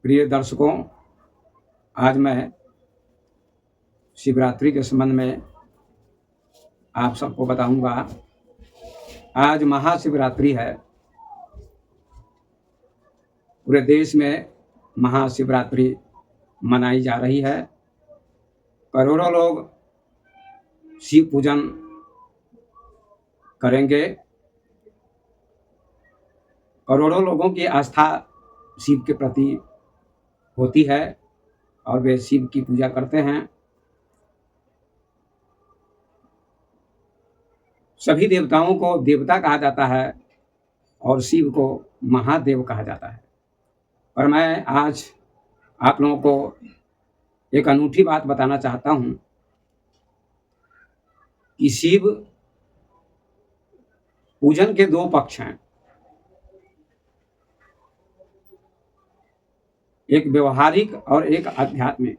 प्रिय दर्शकों, आज मैं शिवरात्रि के संबंध में आप सबको बताऊंगा। आज महाशिवरात्रि है। पूरे देश में महाशिवरात्रि मनाई जा रही है। करोड़ों लोग शिव पूजन करेंगे। करोड़ों लोगों की आस्था शिव के प्रति होती है और वे शिव की पूजा करते हैं। सभी देवताओं को देवता कहा जाता है और शिव को महादेव कहा जाता है। और मैं आज आप लोगों को एक अनूठी बात बताना चाहता हूं कि शिव पूजन के दो पक्ष हैं, एक व्यवहारिक और एक आध्यात्मिक।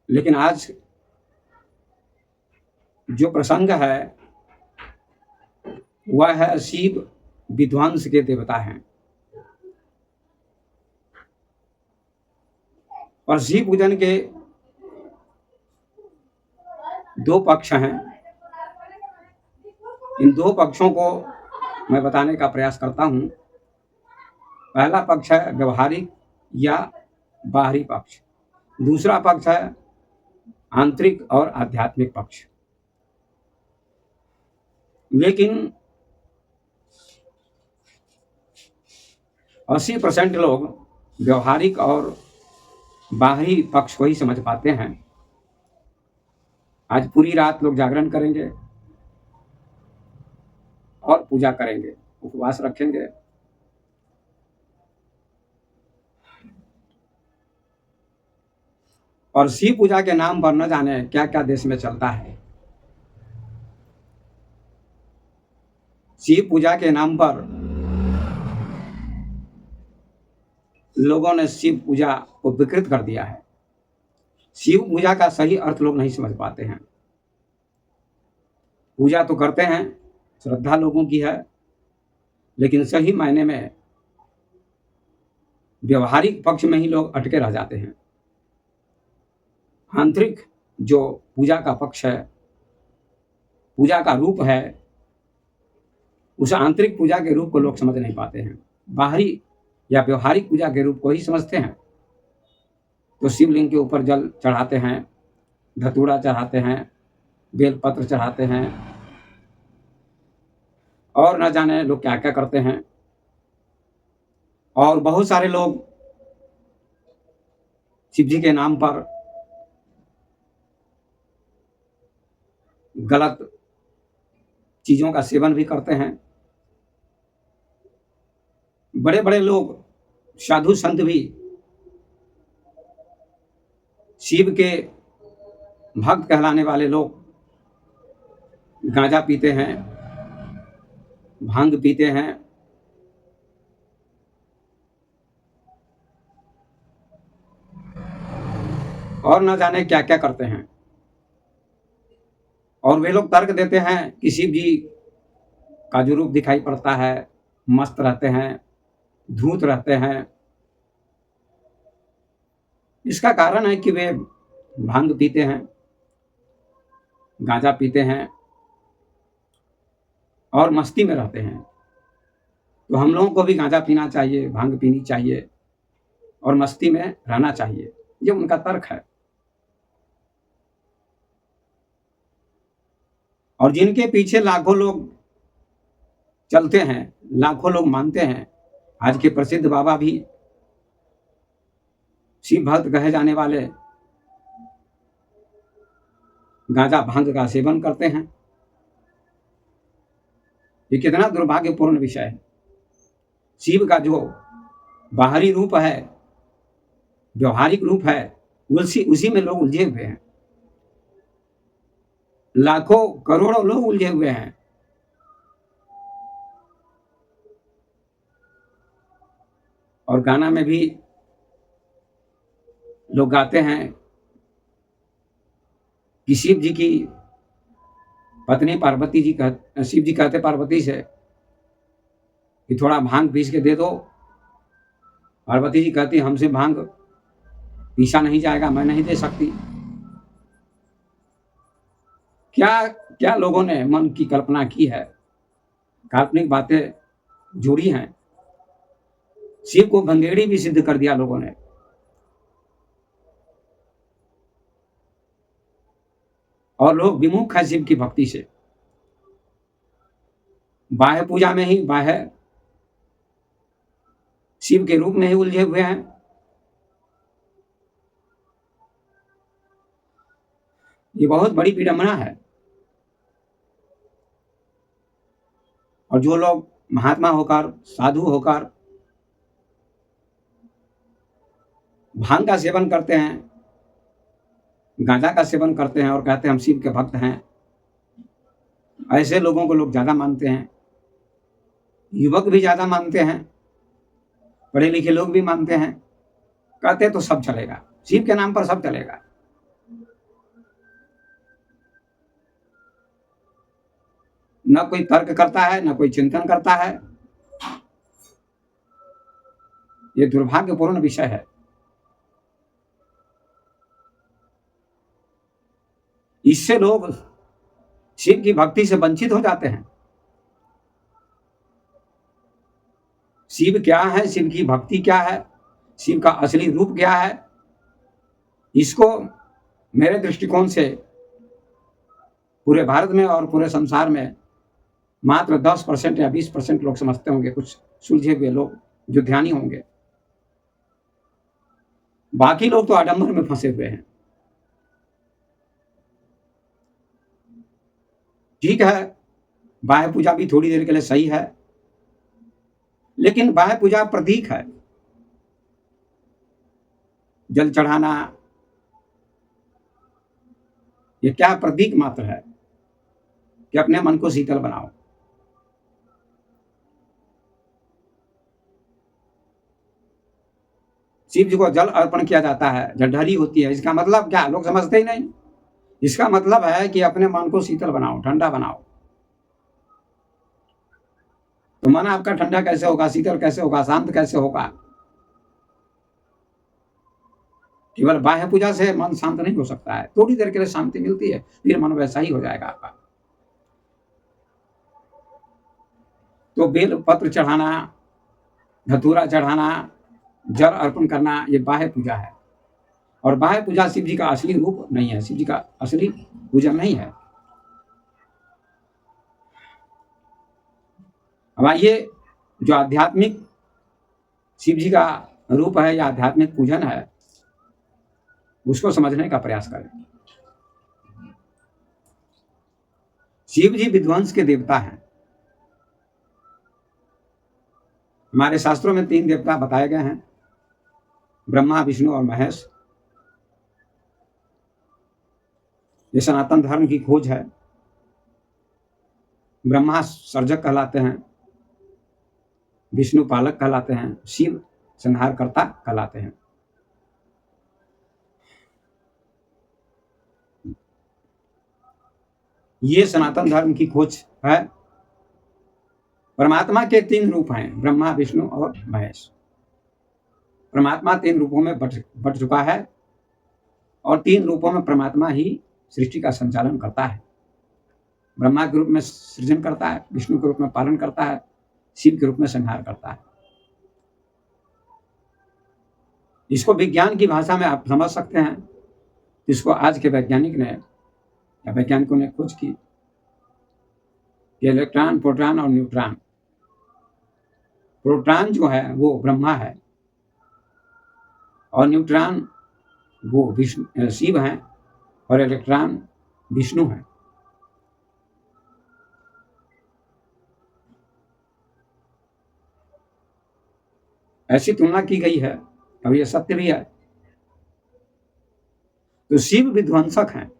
लेकिन आज जो प्रसंग है वह है शिव विध्वंस के देवता हैं और शिव पूजन के दो पक्ष हैं। इन दो पक्षों को मैं बताने का प्रयास करता हूं। पहला पक्ष है व्यवहारिक या बाहरी पक्ष, दूसरा पक्ष है आंतरिक और आध्यात्मिक पक्ष। लेकिन 80% लोग व्यवहारिक और बाहरी पक्ष को ही समझ पाते हैं। आज पूरी रात लोग जागरण करेंगे और पूजा करेंगे, उपवास रखेंगे। और शिव पूजा के नाम पर न जाने क्या क्या देश में चलता है। शिव पूजा के नाम पर लोगों ने शिव पूजा को विकृत कर दिया है। शिव पूजा का सही अर्थ लोग नहीं समझ पाते हैं। पूजा तो करते हैं, श्रद्धा लोगों की है, लेकिन सही मायने में व्यवहारिक पक्ष में ही लोग अटके रह जाते हैं। आंतरिक जो पूजा का पक्ष है, पूजा का रूप है, उस आंतरिक पूजा के रूप को लोग समझ नहीं पाते हैं। बाहरी या व्यवहारिक पूजा के रूप को ही समझते हैं। तो शिवलिंग के ऊपर जल चढ़ाते हैं, धतूरा चढ़ाते हैं, बेलपत्र चढ़ाते हैं और न जाने लोग क्या क्या करते हैं। और बहुत सारे लोग शिव जी के नाम पर गलत चीजों का सेवन भी करते हैं। बड़े बड़े लोग, साधु संत भी शिव के भक्त कहलाने वाले लोग गांजा पीते हैं, भांग पीते हैं और न जाने क्या क्या करते हैं। और वे लोग तर्क देते हैं कि शिव जी का जो रूप दिखाई पड़ता है, मस्त रहते हैं, धूत रहते हैं। इसका कारण है कि वे भांग पीते हैं, गांजा पीते हैं और मस्ती में रहते हैं। तो हम लोगों को भी गांजा पीना चाहिए, भांग पीनी चाहिए और मस्ती में रहना चाहिए। ये उनका तर्क है। और जिनके पीछे लाखों लोग चलते हैं, लाखों लोग मानते हैं। आज के प्रसिद्ध बाबा भी शिव भक्त कहे जाने वाले गांजा भांग का सेवन करते हैं। ये कितना दुर्भाग्यपूर्ण विषय है। शिव का जो बाहरी रूप है, व्यवहारिक रूप है, उसी में लोग उलझे हुए हैं। लाखों करोड़ों लोग उलझे हुए हैं। और गाना में भी लोग गाते हैं कि शिव जी की पत्नी पार्वती जी शिव जी कहते पार्वती से कि थोड़ा भांग पीस के दे दो। पार्वती जी कहती हमसे भांग पीसा नहीं जाएगा, मैं नहीं दे सकती। क्या क्या लोगों ने मन की कल्पना की है, काल्पनिक बातें जोड़ी हैं। शिव को गंगेड़ी भी सिद्ध कर दिया लोगों ने। और लोग विमुख है शिव की भक्ति से, बाह्य पूजा में ही, बाह्य शिव के रूप में ही उलझे हुए हैं। ये बहुत बड़ी विडंबना है। और जो लोग महात्मा होकर, साधु होकर भांग का सेवन करते हैं, गांजा का सेवन करते हैं और कहते हैं हम शिव के भक्त हैं, ऐसे लोगों को लोग ज्यादा मानते हैं। युवक भी ज्यादा मानते हैं, पढ़े लिखे लोग भी मानते हैं। कहते हैं तो सब चलेगा, शिव के नाम पर सब चलेगा। न कोई तर्क करता है, न कोई चिंतन करता है। ये दुर्भाग्यपूर्ण विषय है। इससे लोग शिव की भक्ति से वंचित हो जाते हैं। शिव क्या है, शिव की भक्ति क्या है, शिव का असली रूप क्या है, इसको मेरे दृष्टिकोण से पूरे भारत में और पूरे संसार में मात्र 10% या 20% लोग समझते होंगे, कुछ सुलझे हुए लोग जो ध्यानी होंगे। बाकी लोग तो आडंबर में फंसे हुए हैं। ठीक है, बाह्य पूजा भी थोड़ी देर के लिए सही है, लेकिन बाह्य पूजा प्रतीक है। जल चढ़ाना ये क्या प्रतीक मात्र है कि अपने मन को शीतल बनाओ। शिव जी को जल अर्पण किया जाता है, जलढरी होती है, इसका मतलब क्या लोग समझते ही नहीं। इसका मतलब है कि अपने मन को शीतल बनाओ, ठंडा बनाओ। तो मन आपका ठंडा कैसे होगा, शीतल कैसे होगा, शांत कैसे होगा? केवल बाह्य पूजा से मन शांत नहीं हो सकता है। थोड़ी देर के लिए शांति मिलती है, फिर मन वैसा ही हो जाएगा आपका। तो बेल पत्र चढ़ाना, धतूरा चढ़ाना, जल अर्पण करना, ये बाह्य पूजा है। और बाह्य पूजा शिव जी का असली रूप नहीं है, शिव जी का असली पूजन नहीं है। अब आइए, जो आध्यात्मिक शिव जी का रूप है या आध्यात्मिक पूजन है, उसको समझने का प्रयास करें। शिव जी विध्वंस के देवता हैं। हमारे शास्त्रों में 3 देवता बताए गए हैं, ब्रह्मा, विष्णु और महेश। ये सनातन धर्म की खोज है। ब्रह्मा सर्जक कहलाते हैं, विष्णु पालक कहलाते हैं, शिव संहारकर्ता कहलाते हैं। ये सनातन धर्म की खोज है। परमात्मा के 3 रूप हैं, ब्रह्मा, विष्णु और महेश। परमात्मा 3 रूपों में बट चुका है और 3 रूपों में परमात्मा ही सृष्टि का संचालन करता है। ब्रह्मा के रूप में सृजन करता है, विष्णु के रूप में पालन करता है, शिव के रूप में संहार करता है। इसको विज्ञान की भाषा में आप समझ सकते हैं। इसको आज के वैज्ञानिक ने या वैज्ञानिकों ने खोज की कि इलेक्ट्रॉन, प्रोटॉन और न्यूट्रॉन। प्रोटॉन जो है वो ब्रह्मा है और न्यूट्रॉन वो शिव हैं और इलेक्ट्रॉन विष्णु हैं। ऐसी तुलना की गई है और ये सत्य भी है। तो शिव विध्वंसक हैं।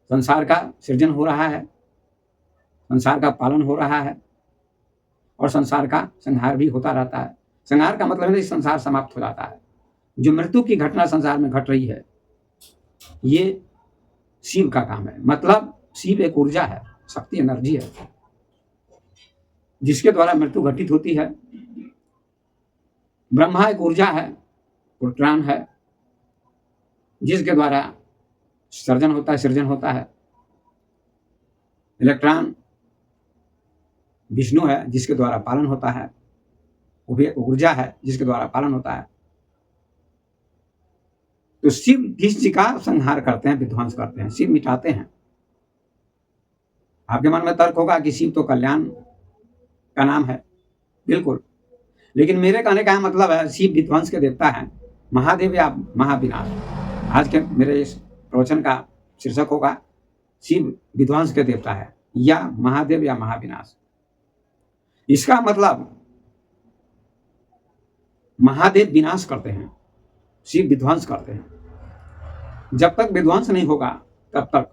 संसार का सृजन हो रहा है, संसार का पालन हो रहा है और संसार का संहार भी होता रहता है। संहार का मतलब है कि संसार समाप्त हो जाता है। जो मृत्यु की घटना संसार में घट रही है, ये शिव का काम है। मतलब शिव एक ऊर्जा है, शक्ति, एनर्जी है। जिसके द्वारा मृत्यु घटित होती है। ब्रह्मा एक ऊर्जा है, प्रोटॉन है, जिसके द्वारा सर्जन होता है, सृजन होता है। इलेक्ट्रॉन विष्णु है, जिसके द्वारा पालन होता है। वो भी एक ऊर्जा है जिसके द्वारा पालन होता है। तो शिव किस चीज का संहार करते हैं, विध्वंस करते हैं, शिव मिटाते हैं। आपके मन में तर्क होगा कि शिव तो कल्याण का नाम है, बिल्कुल, लेकिन मेरे कहने का मतलब है शिव विध्वंस के देवता है, महादेव या महाविनाश। आज के मेरे इस प्रवचन का शीर्षक होगा शिव विध्वंस के देवता है, या महादेव या महाविनाश। इसका मतलब महादेव विनाश करते हैं, शिव विध्वंस करते हैं। जब तक विध्वंस नहीं होगा तब तक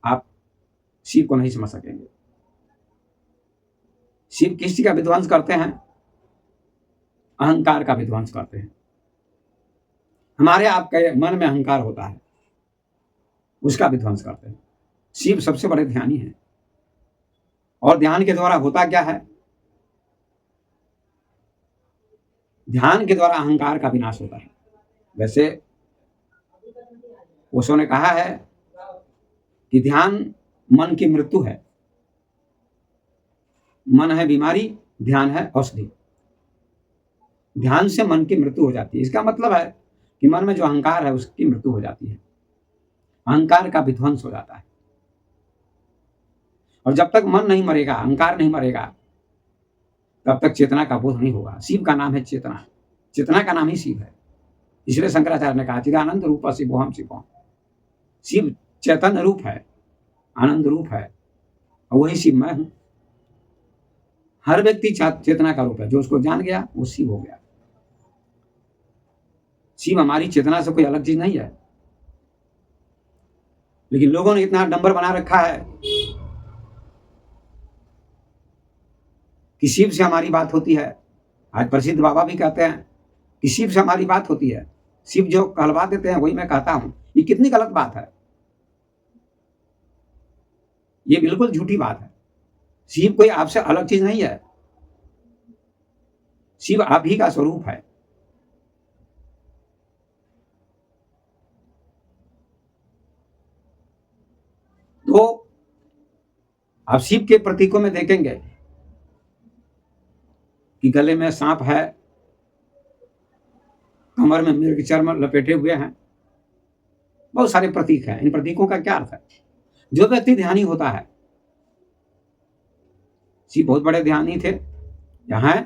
आप शिव को नहीं समझ सकेंगे। शिव किस चीज का विध्वंस करते हैं? अहंकार का विध्वंस करते हैं। हमारे आपके मन में अहंकार होता है, उसका विध्वंस करते हैं। शिव सबसे बड़े ध्यानी हैं, और ध्यान के द्वारा होता क्या है? ध्यान के द्वारा अहंकार का विनाश होता है। वैसे ओशो ने कहा है कि ध्यान मन की मृत्यु है। मन है बीमारी, ध्यान है औषधि। ध्यान से मन की मृत्यु हो जाती है। इसका मतलब है कि मन में जो अहंकार है उसकी मृत्यु हो जाती है, अहंकार का विध्वंस हो जाता है। और जब तक मन नहीं मरेगा, अहंकार नहीं मरेगा, तब तक चेतना का बोध नहीं होगा। शिव का नाम है चेतना, चेतना का नाम ही शिव है। इसलिए शंकराचार्य ने कहा चिदानंद रूप शिवोहम शिवोहम। शिव चैतन्य रूप है, आनंद रूप है, और वही शिव मैं हूं। हर व्यक्ति चेतना का रूप है, जो उसको जान गया वो शिव हो गया। शिव हमारी चेतना से कोई अलग चीज नहीं है, लेकिन लोगों ने इतना डंबर बना रखा है कि शिव से हमारी बात होती है। आज प्रसिद्ध बाबा भी कहते हैं कि शिव से हमारी बात होती है। शिव जो कहलवा देते हैं वही मैं कहता हूं। ये कितनी गलत बात है, ये बिल्कुल झूठी बात है। शिव कोई आपसे अलग चीज नहीं है, शिव आप ही का स्वरूप है। तो आप शिव के प्रतीकों में देखेंगे कि गले में सांप है, कमर में मृग चर्म लपेटे हुए हैं, बहुत सारे प्रतीक हैं। इन प्रतीकों का क्या अर्थ है? जो व्यक्ति ध्यानी होता है, शिव बहुत बड़े ध्यानी थे, यहां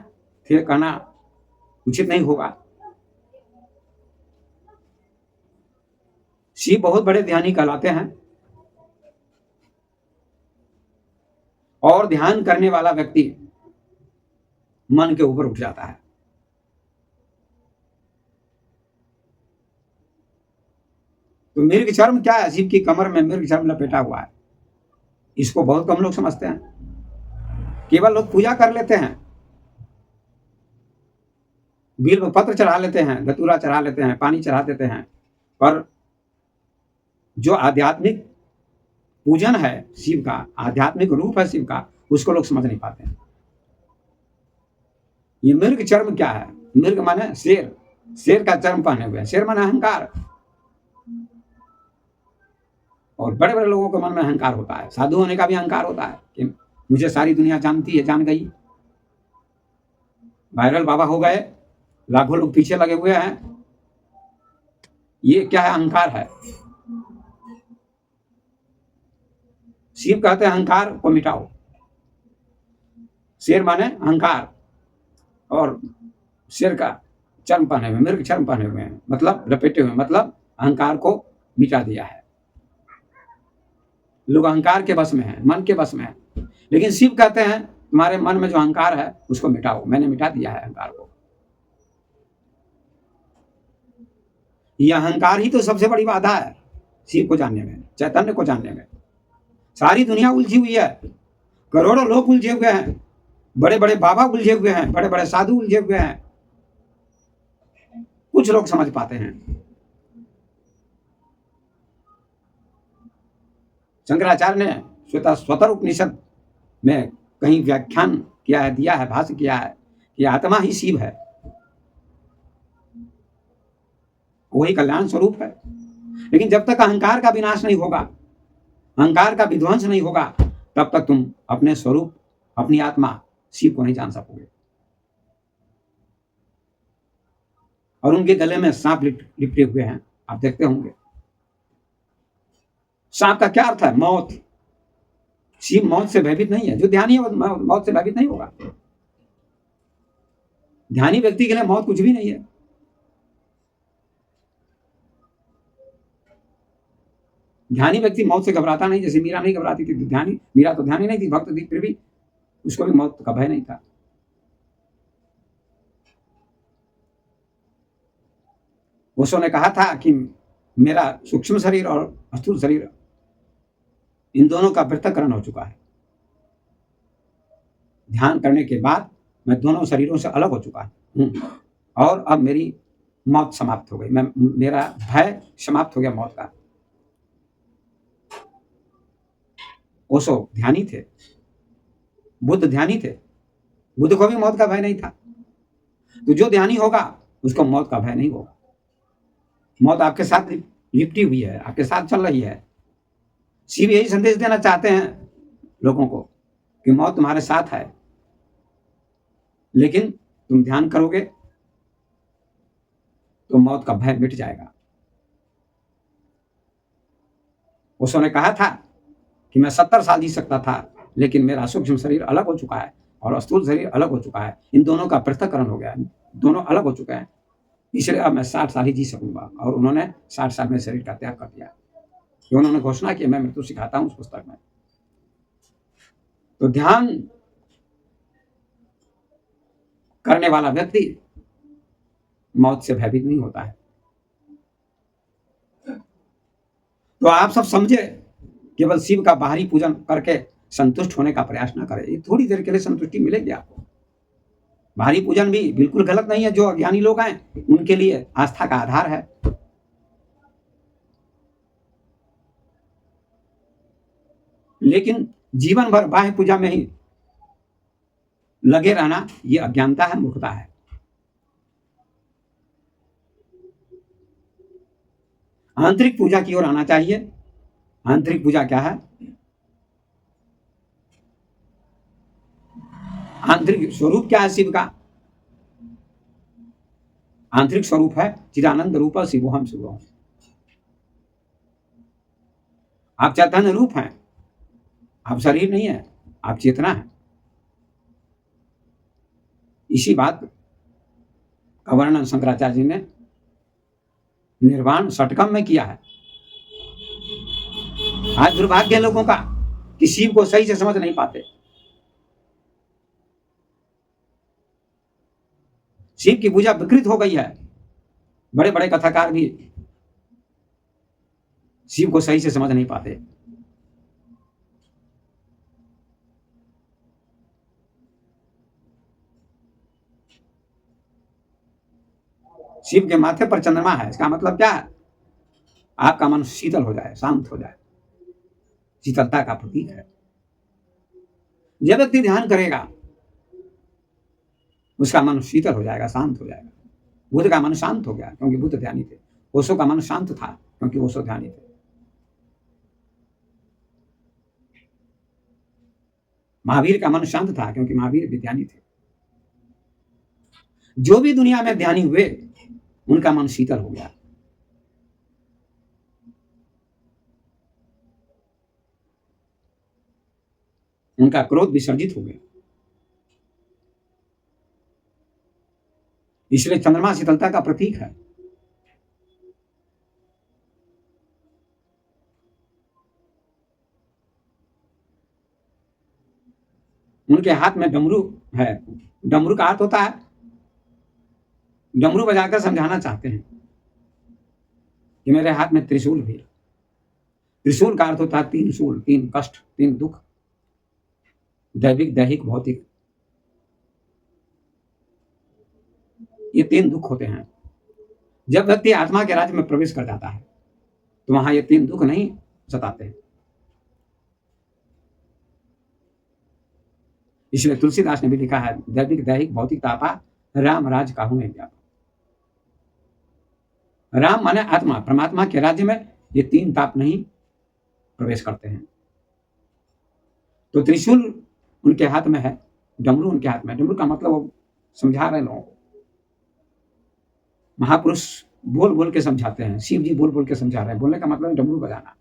थे कहना उचित नहीं होगा। शिव बहुत बड़े ध्यानी कहलाते हैं, और ध्यान करने वाला व्यक्ति मन के ऊपर उठ जाता है। तो मृग चर्म क्या है? शिव की कमर में मृग चर्म लपेटा हुआ है। इसको बहुत कम लोग समझते हैं, केवल लोग पूजा कर लेते हैं, बिल्व पत्र चढ़ा लेते हैं, धतूरा चढ़ा लेते हैं, पानी चढ़ा देते हैं, पर जो आध्यात्मिक पूजन है शिव का, आध्यात्मिक रूप है शिव का, उसको लोग समझ नहीं पाते हैं। ये मृग चर्म क्या है? मृग माने शेर, शेर का चर्म पहने हुए। शेर माने अहंकार, और बड़े बड़े लोगों के मन में अहंकार होता है। साधु होने का भी अहंकार होता है कि मुझे सारी दुनिया जानती है, जान गई, वायरल बाबा हो गए, लाखों लोग पीछे लगे हुए हैं। ये क्या है? अहंकार है। शिव कहते हैं अहंकार को मिटाओ। शेर माने अहंकार, और शेर का चर्म पहने हुए, मृग चर्म पहने हुए हैं, मतलब लपेटे हुए, मतलब अहंकार को मिटा दिया है। लोग अहंकार के बस में हैं, मन के बस में है। लेकिन शिव कहते हैं तुम्हारे मन में जो अहंकार है उसको मिटाओ, मैंने मिटा दिया है अहंकार को। यह अहंकार ही तो सबसे बड़ी बाधा है शिव को जानने में, चैतन्य को जानने में। सारी दुनिया उलझी हुई है, करोड़ों लोग उलझे हुए हैं, बड़े बड़े बाबा उलझे हुए हैं, बड़े बड़े साधु उलझे हुए हैं। कुछ लोग समझ पाते हैं। शंकराचार्य ने स्वतर उपनिषद में कहीं व्याख्यान किया है, दिया है, भाष्य किया है कि आत्मा ही शिव है, वही कल्याण स्वरूप है। लेकिन जब तक अहंकार का विनाश नहीं होगा, अहंकार का विध्वंस नहीं होगा, तब तक तुम अपने स्वरूप, अपनी आत्मा शिव को नहीं जान सकोगे। और उनके गले में सांप लिपटे हुए हैं, आप देखते होंगे। सांप का क्या अर्थ है? मौत। शिव मौत से भयभीत नहीं है। जो ध्यानी है वो मौत से भयभीत नहीं होगा। ध्यानी व्यक्ति के लिए मौत कुछ भी नहीं है। ध्यानी व्यक्ति मौत से घबराता नहीं, जैसे मीरा नहीं घबराती थी। ध्यानी, मीरा तो ध्यानी नहीं थी, भक्त थी, फिर भी उसको भी मौत का भय नहीं था। ओशो ने कहा था कि मेरा सूक्ष्म शरीर और स्थूल शरीर, इन दोनों का पृथक्करण हो चुका है। ध्यान करने के बाद मैं दोनों शरीरों से अलग हो चुका हूँ और अब मेरी मौत समाप्त हो गई। मेरा भय समाप्त हो गया मौत का। ओशो ध्यानी थे, बुद्ध ध्यानी थे। बुद्ध को भी मौत का भय नहीं था। तो जो ध्यानी होगा उसको मौत का भय नहीं होगा। मौत आपके साथ लिपटी हुई है, आपके साथ चल रही है। शिव यही संदेश देना चाहते हैं लोगों को कि मौत तुम्हारे साथ है, लेकिन तुम ध्यान करोगे तो मौत का भय मिट जाएगा। ओशो ने कहा था कि मैं 70 साल जी सकता था, लेकिन मेरा सूक्ष्म शरीर अलग हो चुका है और स्थूल शरीर अलग हो चुका है। इन दोनों का पृथक्करण हो गया है, दोनों अलग हो चुके हैं, इसलिए अब मैं 60 साल ही जी सकूंगा। और उन्होंने 60 साल में शरीर का त्याग कर दिया। उन्होंने घोषणा की, मैं मृत्यु सिखाता हूं उस पुस्तक में। तो ध्यान करने वाला व्यक्ति मौत से भयभीत नहीं होता है। तो आप सब समझे, केवल शिव का बाहरी पूजन करके संतुष्ट होने का प्रयास ना करें। ये थोड़ी देर के लिए संतुष्टि मिलेगी आपको। बाहरी पूजन भी बिल्कुल गलत नहीं है। जो अज्ञानी लोग हैं उनके लिए आस्था का आधार है। लेकिन जीवन भर बाह्य पूजा में ही लगे रहना, ये अज्ञानता है, मूर्खता है। आंतरिक पूजा की ओर आना चाहिए। आंतरिक पूजा क्या है? आंतरिक स्वरूप क्या है शिव का? आंतरिक स्वरूप है चिदानंद रूप शिवोहम शिवोहम। आप चैतन्य रूप हैं, आप शरीर नहीं है, आप चेतना है। इसी बात का वर्णन शंकराचार्य जी ने निर्वाण षटकम में किया है। आज दुर्भाग्य है लोगों का कि शिव को सही से समझ नहीं पाते। शिव की पूजा विकृत हो गई है। बड़े बड़े कथाकार भी शिव को सही से समझ नहीं पाते। शिव के माथे पर चंद्रमा है, इसका मतलब क्या है? आपका मन शीतल हो जाए, शांत हो जाए, शीतलता का प्रतीक है। जब व्यक्ति ध्यान करेगा उसका मन शीतल हो जाएगा, शांत हो जाएगा। बुद्ध का मन शांत हो गया क्योंकि बुद्ध ध्यानी थे। ओशो का मन शांत था क्योंकि ओशो ध्यानी थे। महावीर का मन शांत था क्योंकि महावीर भी ध्यानी थे। जो भी दुनिया में ध्यानी हुए उनका मन शीतल हो गया। उनका क्रोध विसर्जित हो गया। इसलिए चंद्रमा शीतलता का प्रतीक है। उनके हाथ में डमरू है। डमरू का अर्थ होता है, डमरू बजाकर समझाना चाहते हैं कि मेरे हाथ में त्रिशूल भी। त्रिशूल का अर्थ होता है तीन शूल, तीन कष्ट, तीन दुख, दैविक, दैहिक, भौतिक। ये तीन दुख होते हैं। जब व्यक्ति आत्मा के राज्य में प्रवेश कर जाता है तो वहां ये तीन दुख नहीं सताते हैं। इसलिए तुलसीदास ने भी लिखा है, दैविक दैहिक भौतिक तापा, राम राज काहू नहीं व्यापा। राम माने आत्मा, परमात्मा के राज्य में ये तीन ताप नहीं प्रवेश करते हैं। तो त्रिशूल उनके हाथ में है, डमरू उनके हाथ में। डमरू का मतलब वो समझा रहे लोगों को, महापुरुष बोल बोल के समझाते हैं, शिव जी बोल बोल के समझा रहे हैं। बोलने का मतलब है डमरू बजाना।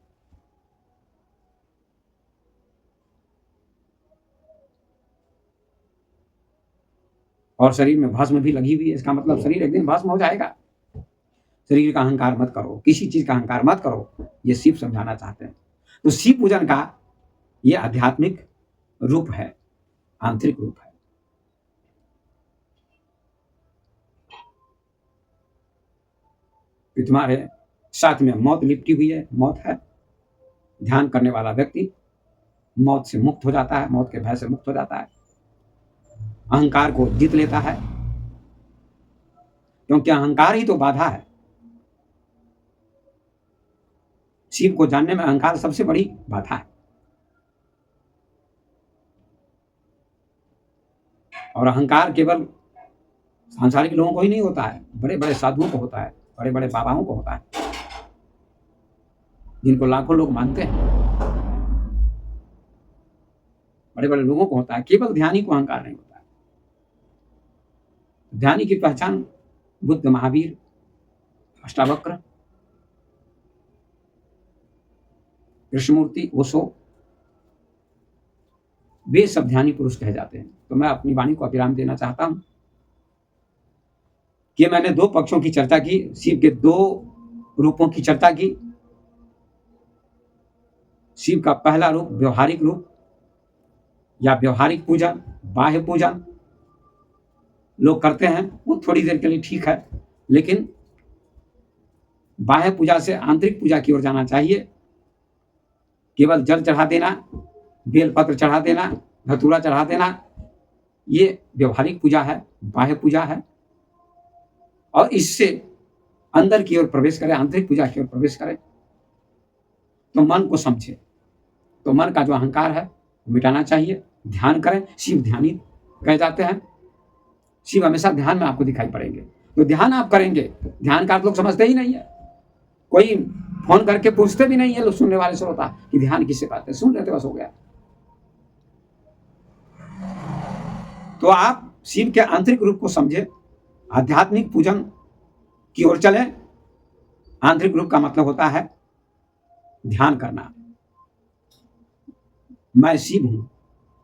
और शरीर में भस्म भी लगी हुई है, इसका मतलब शरीर एक दिन भस्म हो जाएगा। शरीर का अहंकार मत करो, किसी चीज का अहंकार मत करो, ये शिव समझाना चाहते हैं। तो शिव पूजन का ये आध्यात्मिक रूप है, आंतरिक रूप है। कि तुम्हारे साथ में मौत लिपटी हुई है, मौत है। ध्यान करने वाला व्यक्ति मौत से मुक्त हो जाता है, मौत के भय से मुक्त हो जाता है, अहंकार को जीत लेता है, क्योंकि अहंकार ही तो बाधा है। शिव को जानने में अहंकार सबसे बड़ी बाधा है। और अहंकार केवल सांसारिक लोगों को ही नहीं होता है, बड़े बड़े साधुओं को होता है, बड़े बड़े बाबाओं को होता है, जिनको लाखों लोग मानते हैं। बड़े बड़े लोगों को होता है, केवल ध्यानी को अहंकार नहीं होता है। ध्यानी की पहचान बुद्ध, महावीर, अष्टावक्र, कृष्णमूर्ति, ओशो, वे सब ध्यानी पुरुष कहे जाते हैं। तो मैं अपनी वाणी को विराम देना चाहता हूं कि मैंने दो पक्षों की चर्चा की, शिव के दो रूपों की चर्चा की। शिव का पहला रूप व्यवहारिक रूप या व्यवहारिक पूजन, बाह्य पूजन लोग करते हैं, वो थोड़ी देर के लिए ठीक है, लेकिन बाह्य पूजा से आंतरिक पूजा की ओर जाना चाहिए। केवल जल चढ़ा देना, बेलपत्र चढ़ा देना, धतूरा चढ़ा देना, ये व्यवहारिक पूजा है, बाह्य पूजा है। और इससे अंदर की ओर प्रवेश करें, आंतरिक पूजा की ओर प्रवेश करें, तो मन को समझे। तो मन का जो अहंकार है वो मिटाना चाहिए, ध्यान करें। शिव ध्यानी कहे जाते हैं, शिव हमेशा ध्यान में आपको दिखाई पड़ेंगे। तो ध्यान आप करेंगे, ध्यान का लोग समझते ही नहीं है। कोई फोन करके पूछते भी नहीं है लोग, सुनने वाले श्रोता, कि ध्यान किससे कहते हैं, सुन लेते बस हो गया। तो आप शिव के आंतरिक रूप को समझे, आध्यात्मिक पूजन की ओर चले। आंतरिक रूप का मतलब होता है ध्यान करना। मैं शिव हूं,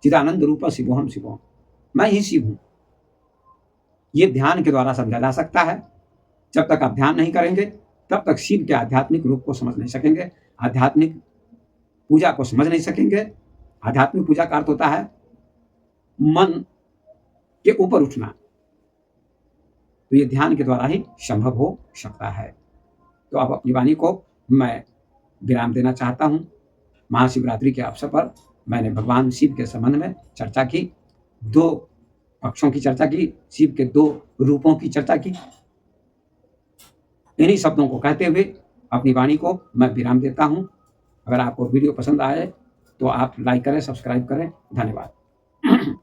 चिदानंद रूप शिवोहम शिवोहम, मैं ही शिव हूं। ये ध्यान के द्वारा समझा जा सकता है। जब तक आप ध्यान नहीं करेंगे तब तक शिव के आध्यात्मिक रूप को समझ नहीं सकेंगे, आध्यात्मिक पूजा को समझ नहीं सकेंगे। आध्यात्मिक पूजा का अर्थ होता है मन के ऊपर उठना। तो ये ध्यान के द्वारा ही संभव हो सकता है। तो अब अपनी वाणी को मैं विराम देना चाहता हूं। महाशिवरात्रि के अवसर पर मैंने भगवान शिव के संबंध में चर्चा की, दो पक्षों की चर्चा की, शिव के दो रूपों की चर्चा की। इन्हीं शब्दों को कहते हुए अपनी वाणी को मैं विराम देता हूं। अगर आपको वीडियो पसंद आए तो आप लाइक करें, सब्सक्राइब करें। धन्यवाद।